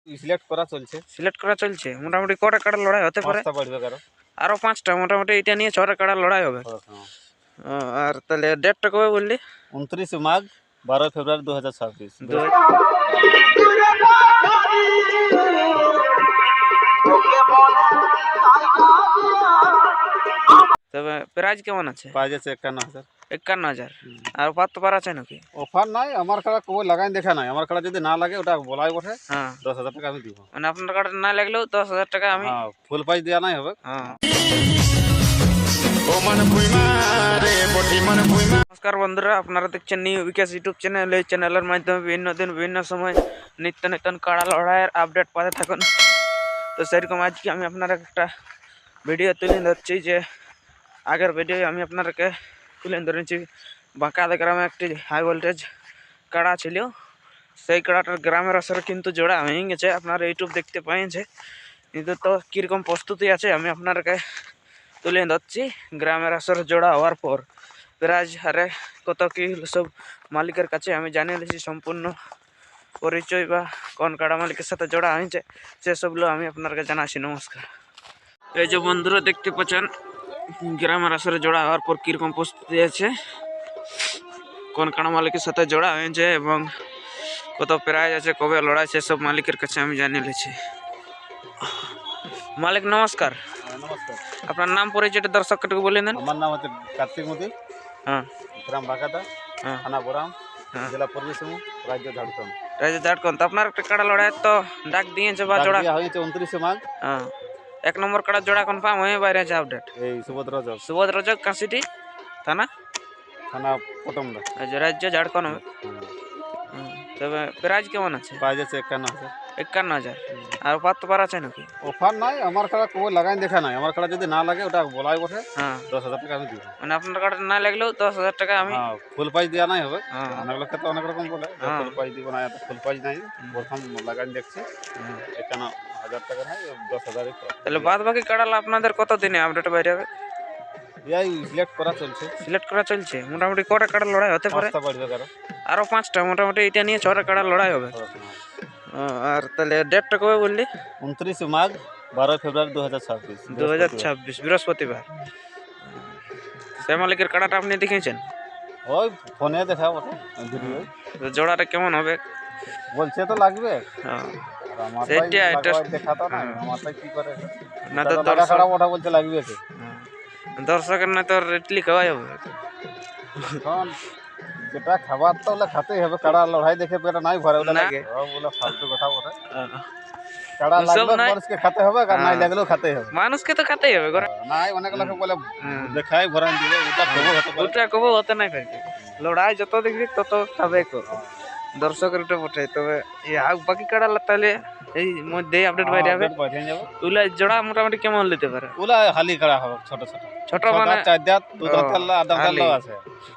Select করা চলছে মোটামুটি কটা কাড়া লড়াই হতে পারে? আরো 5টা মোটামুটি এটা নিয়ে 6টা কাড়া লড়াই হবে। আর তাহলে ডেটটা কবে বললি? 29 মাঘ 12 ফেব্রুয়ারি 2026। তবে প্রাইজ কেমন আছে? প্রাইজ আছে 51,000। 51,000। আর অফার তো পার আছে নাকি? অফার নাই, আমার কাড়া কই লাগাই দেখা নাই। আমার কাড়া যদি না লাগে ওটা বলাই বটে। হ্যাঁ 10,000 টাকা আমি দিব। মানে আপনার কার্ড না লাগলেও 10,000 টাকা আমি। হ্যাঁ ফুল প্রাইজ দেওয়া নাই হবে। হ্যাঁ। নমস্কার বন্ধুরা, আপনারা দেখছেন নিউ বিকাশ ইউটিউব চ্যানেল। এই চ্যানেলের মাধ্যমে বিভিন্ন দিন বিভিন্ন সময় নিত্য নতুন কাড়া লড়াইয়ের আপডেট পাতে থাকুন। তো সেরকম আজকে আমি আপনার একটা ভিডিও তুলে ধরছি, যে আগের ভিডিও আমি আপনাদেরকে তুলে ধরেছি বাঁকাদা গ্রামে একটি হাই ভোল্টেজ কাড়া ছিল। সেই কাড়াটার গ্রামের আসরে কিন্তু জোড়া হয়ে গেছে, আপনারা ইউটিউব দেখতে পাইছে। কিন্তু তো কীরকম প্রস্তুতি আছে আমি আপনাদেরকে তুলে ধরছি। গ্রামের আসরে জোড়া হওয়ার পর প্রাইজ হারে কত কী সব মালিকের কাছে আমি জানিয়ে দিয়েছি। সম্পূর্ণ পরিচয় বা কোন কাড়া মালিকের সাথে জোড়া হয়েছে সেসবগুলো আমি আপনাদেরকে জানাচ্ছি। নমস্কার। এই যে বন্ধুরা দেখতে পাচ্ছেন গ্রামের আসরে জোড়া হওয়ার পর কীরকম প্রস্তুতি আছে, কোন কাড়া মালিকের সাথে জোড়া হয়েছে এবং কত প্রাইজ আছে, কবে লড়াই, সেসব মালিকের কাছে আমি জানিয়ে নিয়েছি। মালিক নমস্কার। নমস্কার। আপনার নাম পরিচয়টা দর্শককে বলে দেন। আমার নাম হচ্ছে কার্তিক মোদি। হ্যাঁ। গ্রাম বাঁকাদা, হ্যাঁ। থানা বোরাম, হ্যাঁ। জেলা পূর্ব সিংভূম, রাজ্য ঝাড়খণ্ড। তো আপনার একটা কাড়া লড়াই তো ডাক দিয়েছে বা জোড়া হয়েছে 29 মাঘ। হ্যাঁ। 1 নম্বর কাড়া জোড়া কনফার্ম হয়ে বাইরে আছে আপডেট। এই সুভদ্রজক কাশিটি থানা পটমদা, রাজ্য ঝাড়খণ্ড হবে। তবে প্রাইজ কেমন আছে? প্রাইজ আছে 51,000। 51,000। আর অফার তো পার আছে নাকি? অফার নাই, আমার কাড়া কই লাগাই দেখা নাই। আমার কাড়া যদি না লাগে ওটা বলাই বটে। হ্যাঁ 10,000 টাকা আমি দিব। মানে আপনার কার্ড না লাগলেও 10,000 টাকা আমি। হ্যাঁ ফুল প্রাইজ দেওয়া নাই হবে। হ্যাঁ অনেক লোক তো অনেক রকম বলে ফুল প্রাইজ দিব না, এত ফুল প্রাইজ নাই। প্রথম লাগাই দেখছি 51,000 টাকা নাই, 10,000। তাহলে বাদ বাকি কাড়াল আপনাদের কত দিনে আপডেট বাইরে হবে? সিলেক্ট করা চলছে মোটামুটি কটা কাড়া লড়াই হতে পারে? আরো 5টা মোটামুটি এটা নিয়ে 6টা কাড়া লড়াই হবে। আর তাহলে ডেটটা কবে বললি? 29 মাঘ 12 ফেব্রুয়ারি 2026। বৃহস্পতিবার। সে মালিকের কাড়াটা আপনি দেখেছেন? ওই ফোনে দেখা বটে। জোড়াটা কেমন হবে বলছে তো লাগবে। দর্শকের না তোর ইডলি খাওয়াই হবে। যেটা খাবার তো খাতেই হবে। কাড়া লড়াই দেখে পেটা নাই ভরে ফালতু কথা বলে। কাড়া লাগবে মানুষকে খেতে হবে, আর নাই লাগলেও খেতেই হবে। মানুষকে তো খেতেই হবে। নাই অনেক লোকে বলে দেখাই ভরান দিবে, ওটা কবো হতে নাই পারবে। লড়াই যত দেখবি তত খাবে দর্শকের উঠে পড়ে। তবে বাকি কাড়া তাহলে এই মধ্যে আপডেট বাইরে হবে। ওগুলা জোড়া মোটামুটি কেমন নিতে পারে? ওগুলা হালি কাড়া হবে, ছোট ছোট ছোট মানে 4 দাঁত 2 দাঁত আছে।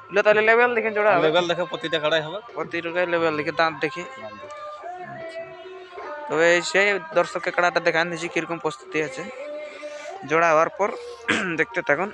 ওগুলা তাহলে লেভেল দেখে জোড়া হবে। লেভেল দেখে প্রতিটা কাড়াই হবে, প্রতিটা লেভেল দেখে দাঁত দেখে। তবে সেই দর্শকের কাড়াটা দেখান দিয়েছি কিরকম প্রস্তুতি আছে। জোড়া হওয়ার পর দেখতে থাকুন।